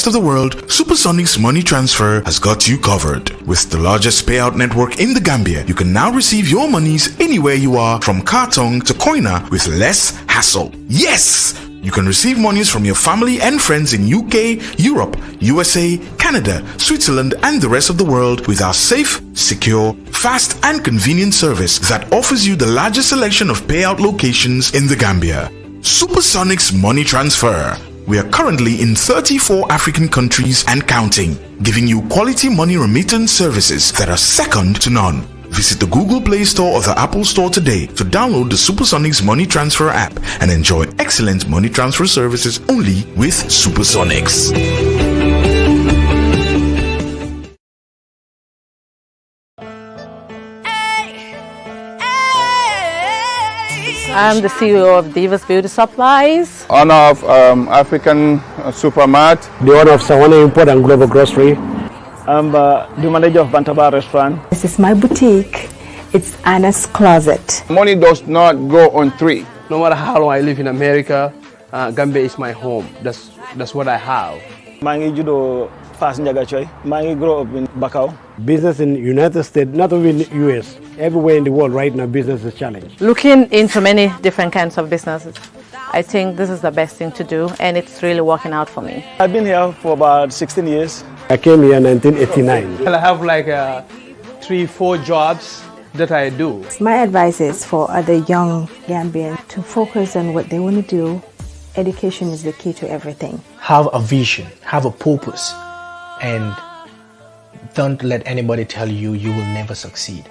rest of the world, Supersonic's money transfer has got you covered. With the largest payout network in the Gambia, you can now receive your monies anywhere you are, from Kartong to Koina, with less hassle. Yes! You can receive monies from your family and friends in UK, Europe, USA, Canada, Switzerland, and the rest of the world with our safe, secure, fast, and convenient service that offers you the largest selection of payout locations in the Gambia. Supersonic's money transfer. We are currently in 34 African countries and counting, giving you quality money remittance services that are second to none. Visit the Google Play Store or the Apple Store today to download the Supersonic's Money Transfer app and enjoy excellent money transfer services only with Supersonics. I'm the CEO of Divas Beauty Supplies. Owner of African Supermart. The owner of Sawana Import and Global Grocery. I'm the manager of Bantaba Restaurant. This is my boutique. It's Anna's Closet. Money does not go on three. No matter how long I live in America, Gambia is my home. That's what I have. Mangi judo fast njaga choy. Mangi grow up in Bakau. Business in United States, not only in the US, everywhere in the world right now, business is challenged. Looking into many different kinds of businesses, I think this is the best thing to do, and it's really working out for me. I've been here for about 16 years. I came here in 1989. I have like 3-4 jobs that I do. My advice is for other young Gambians to focus on what they want to do. Education is the key to everything. Have a vision, have a purpose, and don't let anybody tell you you will never succeed.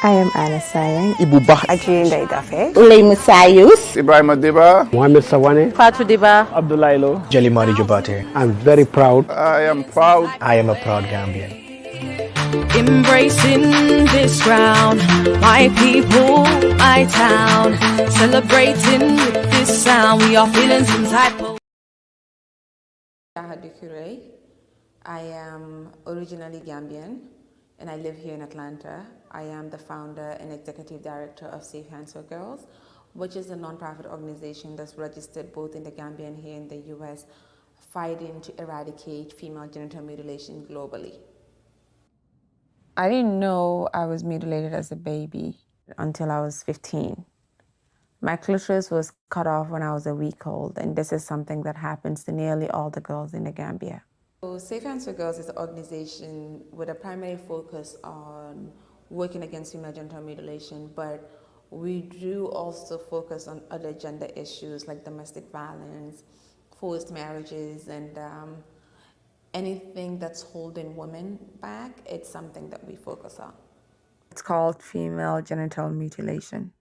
I am Anna Sayang. Ibu Bah. Ajin Daidafe. Ulay Musayus. Ibrahim Adiba. Mohamed Sawane. Fatu Diba. Abdullah Ilo. Jalimari Jobate. I'm very proud. I am proud. I am a proud Gambian. Embracing this ground, my people, my town, celebrating with this sound. We are feeling some type of. Jaha Dukureh. I am originally Gambian and I live here in Atlanta. I am the founder and executive director of Safe Hands for Girls, which is a non-profit organization that's registered both in the Gambia and here in the US, fighting to eradicate female genital mutilation globally. I didn't know I was mutilated as a baby until I was 15. My clitoris was cut off when I was a week old, and this is something that happens to nearly all the girls in the Gambia. So Safe Hands for Girls is an organization with a primary focus on working against female genital mutilation, but we do also focus on other gender issues like domestic violence, forced marriages, and anything that's holding women back. It's something that we focus on. It's called female genital mutilation.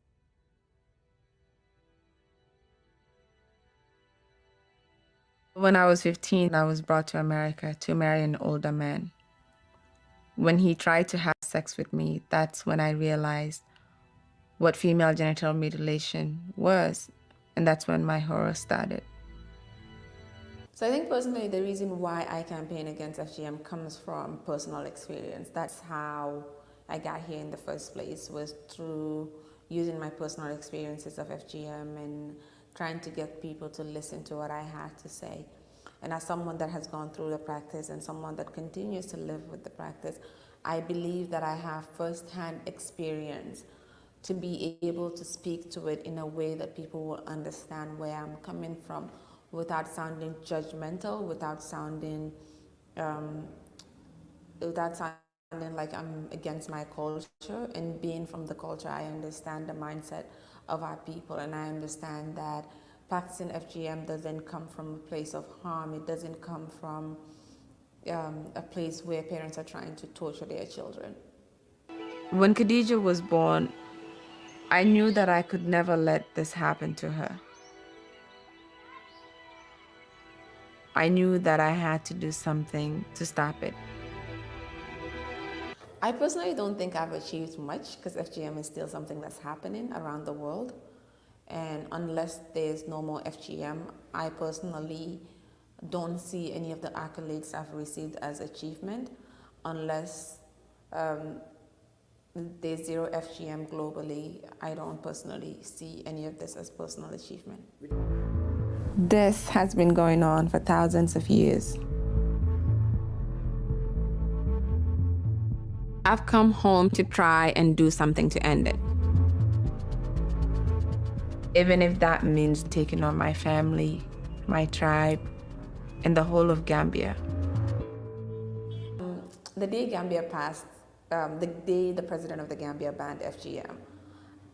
When I was 15, I was brought to America to marry an older man. When he tried to have sex with me, that's when I realized what female genital mutilation was, and that's when my horror started. So I think personally the reason why I campaign against FGM comes from personal experience. That's how I got here in the first place, was through using my personal experiences of FGM and trying to get people to listen to what I had to say. And as someone that has gone through the practice and someone that continues to live with the practice, I believe that I have first-hand experience to be able to speak to it in a way that people will understand where I'm coming from without sounding judgmental, without sounding like I'm against my culture. And being from the culture, I understand the mindset of our people, and I understand that practicing FGM doesn't come from a place of harm. It doesn't come from a place where parents are trying to torture their children. When Khadija was born, I knew that I could never let this happen to her. I knew that I had to do something to stop it. I personally don't think I've achieved much because FGM is still something that's happening around the world. And unless there's no more FGM, I personally don't see any of the accolades I've received as achievement unless there's zero FGM globally. I don't personally see any of this as personal achievement. This has been going on for thousands of years. I've come home to try and do something to end it. Even if that means taking on my family, my tribe, and the whole of Gambia. The day Gambia passed, the day the president of the Gambia banned FGM,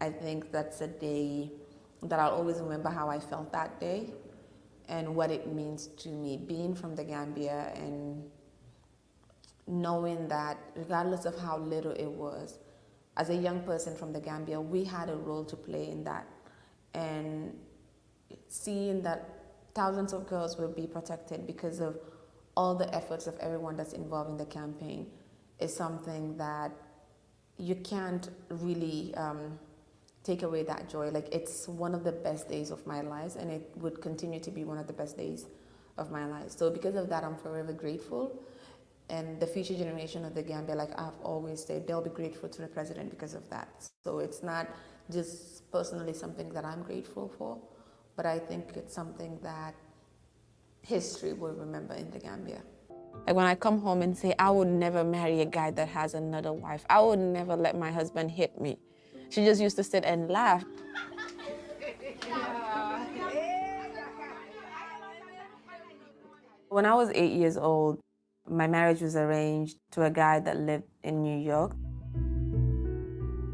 I think that's a day that I'll always remember how I felt that day and what it means to me, being from the Gambia and knowing that regardless of how little it was, as a young person from the Gambia, we had a role to play in that. And seeing that thousands of girls will be protected because of all the efforts of everyone that's involved in the campaign is something that you can't really take away that joy. Like, it's one of the best days of my life, and it would continue to be one of the best days of my life. So because of that, I'm forever grateful. And the future generation of the Gambia, like I've always said, they'll be grateful to the president because of that. So it's not just personally something that I'm grateful for, but I think it's something that history will remember in the Gambia. Like when I come home and say, I would never marry a guy that has another wife. I would never let my husband hit me. She just used to sit and laugh. When I was 8 years old, my marriage was arranged to a guy that lived in New York.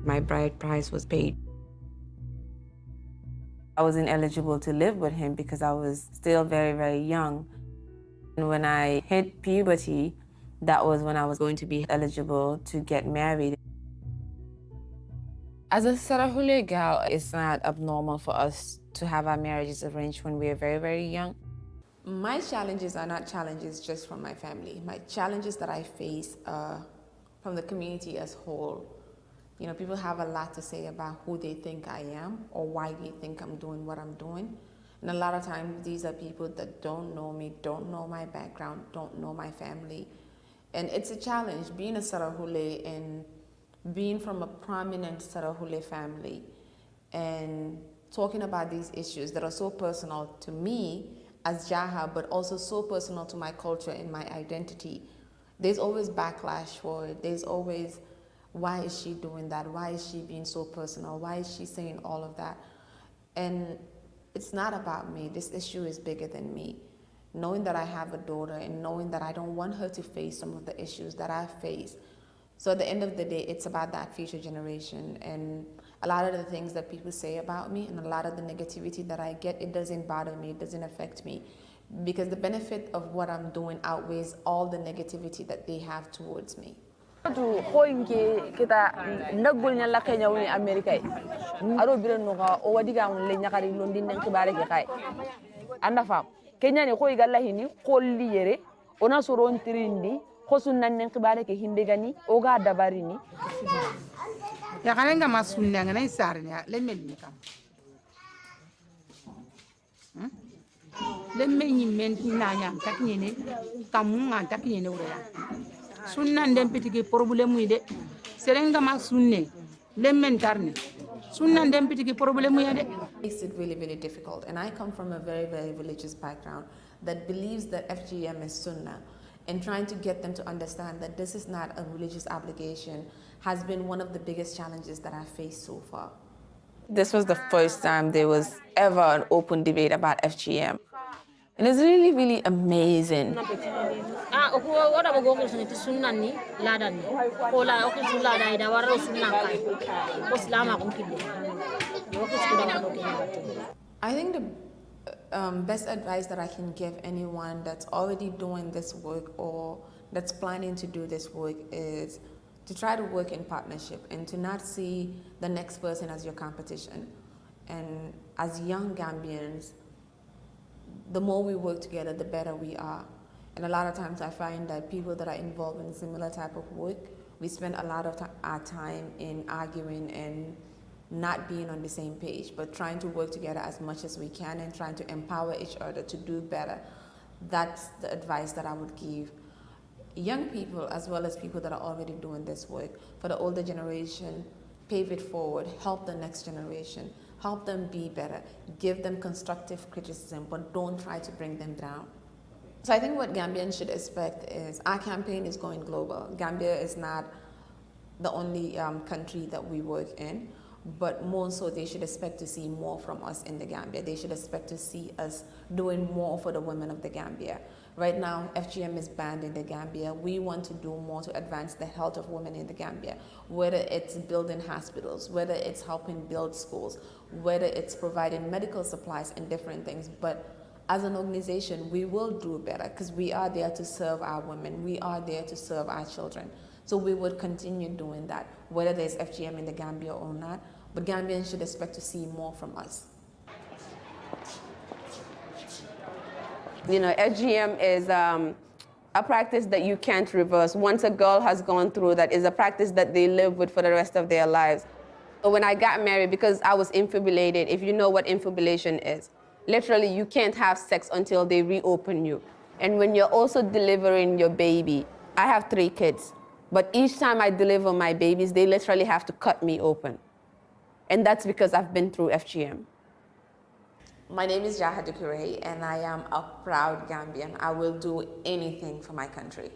My bride price was paid. I wasn't eligible to live with him because I was still very, very young. And when I hit puberty, that was when I was going to be eligible to get married. As a Sarahule girl, it's not abnormal for us to have our marriages arranged when we are very, very young. My challenges are not challenges just from my family. My challenges that I face are from the community as whole. You know, people have a lot to say about who they think I am or why they think I'm doing what I'm doing. And a lot of times these are people that don't know me, don't know my background, don't know my family. And it's a challenge being a Sarahule and being from a prominent Sarahule family and talking about these issues that are so personal to me as Jaha, but also so personal to my culture and my identity. There's always backlash for it. There's always, why is she doing that? Why is she being so personal? Why is she saying all of that? And it's not about me. This issue is bigger than me. Knowing that I have a daughter and knowing that I don't want her to face some of the issues that I face. So at the end of the day, it's about that future generation. And a lot of the things that people say about me and a lot of the negativity that I get, it doesn't bother me, it doesn't affect me. Because the benefit of what I'm doing outweighs all the negativity that they have towards me. Kita nagulnya la Kenya woni America aro biren no ka o wadiga on le nyakari londin nen kibare ke kay anda fam Kenya ne ko igalla hini kolli yere ona soron trindi khosun nan nen kibare ke hinde gani o ga dabari ni ya kanenga masunna ngana isarni le melni kam le menyi men nanya taknyene kamunga taknyene wura sunna ndem pitiki problème yi de serenga ma sunne le mentarne sunna ndem pitiki problème yi de. Makes it really, really difficult. And I come from a very, very religious background that believes that FGM is sunnah, and trying to get them to understand that this is not a religious obligation has been one of the biggest challenges that I've faced so far. This was the first time there was ever an open debate about FGM. And it's really, really amazing. I think the best advice that I can give anyone that's already doing this work or that's planning to do this work is to try to work in partnership and to not see the next person as your competition. And as young Gambians, the more we work together, the better we are. And a lot of times I find that people that are involved in similar type of work, we spend a lot of our time in arguing and not being on the same page, but trying to work together as much as we can and trying to empower each other to do better. That's the advice that I would give young people as well as people that are already doing this work. For the older generation, pave it forward, help the next generation, help them be better, give them constructive criticism, but don't try to bring them down. So I think what Gambians should expect is our campaign is going global. Gambia is not the only country that we work in, but more so they should expect to see more from us in the Gambia. They should expect to see us doing more for the women of the Gambia. Right now, FGM is banned in the Gambia. We want to do more to advance the health of women in the Gambia, whether it's building hospitals, whether it's helping build schools, whether it's providing medical supplies and different things. But as an organization, we will do better because we are there to serve our women. We are there to serve our children. So we would continue doing that, whether there's FGM in the Gambia or not. But Gambians should expect to see more from us. You know, FGM is a practice that you can't reverse. Once a girl has gone through that, is a practice that they live with for the rest of their lives. So when I got married, because I was infibulated, if you know what infibulation is, literally you can't have sex until they reopen you. And when you're also delivering your baby, I have 3 kids, but each time I deliver my babies, they literally have to cut me open. And that's because I've been through FGM. My name is Jaha Dukureh, and I am a proud Gambian. I will do anything for my country.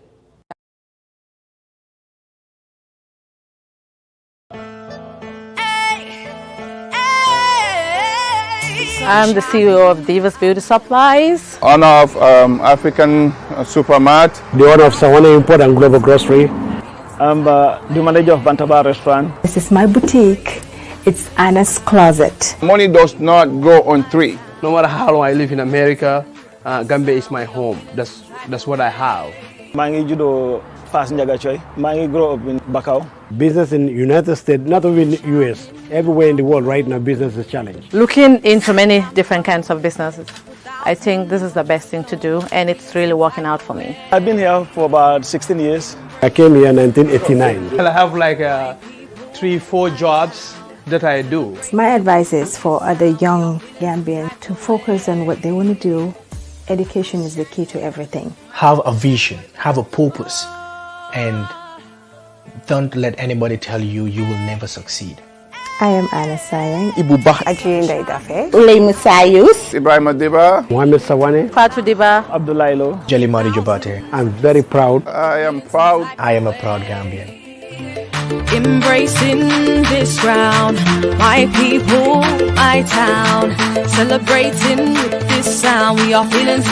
I'm the CEO of Divas Beauty Supplies. Owner of African Supermart. The owner of Sawana Import and Global Grocery. I'm the manager of Bantaba Restaurant. This is my boutique. It's Anna's Closet. Money does not go on 3. No matter how long I live in America, Gambia is my home. That's what I have. Mangi judo fast njaga choy. Mangi grow up in Bakau. Business in United States, not only in the US, everywhere in the world right now, business is challenged. Looking into many different kinds of businesses, I think this is the best thing to do, and it's really working out for me. I've been here for about 16 years. I came here in 1989. I have like 3-4 jobs that I do. My advice is for other young Gambians to focus on what they want to do. Education is the key to everything. Have a vision, have a purpose, and don't let anybody tell you you will never succeed. I am Anna Sayang. Ibu Bah. Ajinda Idafe. Ulay Musayus. Ibrahim Adiba. Mohamed Sawane. Fatu Diba. Abdullailo. Jalimari Jabate. I'm very proud. I am proud. I am a proud Gambian. Embracing this ground, my people, my town, celebrating with this sound, we are feeling.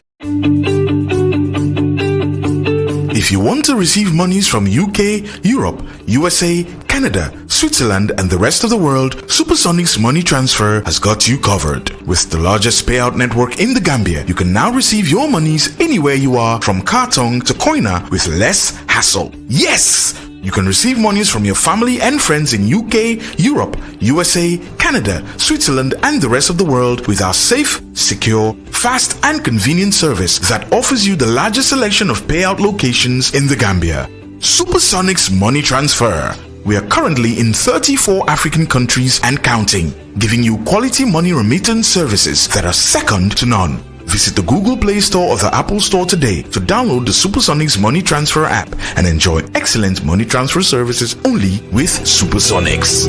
If you want to receive monies from UK, Europe, USA, Canada, Switzerland, and the rest of the world, Supersonic's money transfer has got you covered. With the largest payout network in the Gambia, you can now receive your monies anywhere you are, from Kartong to Koina, with less hassle. Yes! You can receive monies from your family and friends in UK, Europe, USA, Canada, Switzerland, and the rest of the world with our safe, secure, fast, and convenient service that offers you the largest selection of payout locations in the Gambia. Supersonic's money transfer. We are currently in 34 African countries and counting, giving you quality money remittance services that are second to none. Visit the Google Play Store or the Apple Store today to download the Supersonics Money Transfer app and enjoy excellent money transfer services only with Supersonics.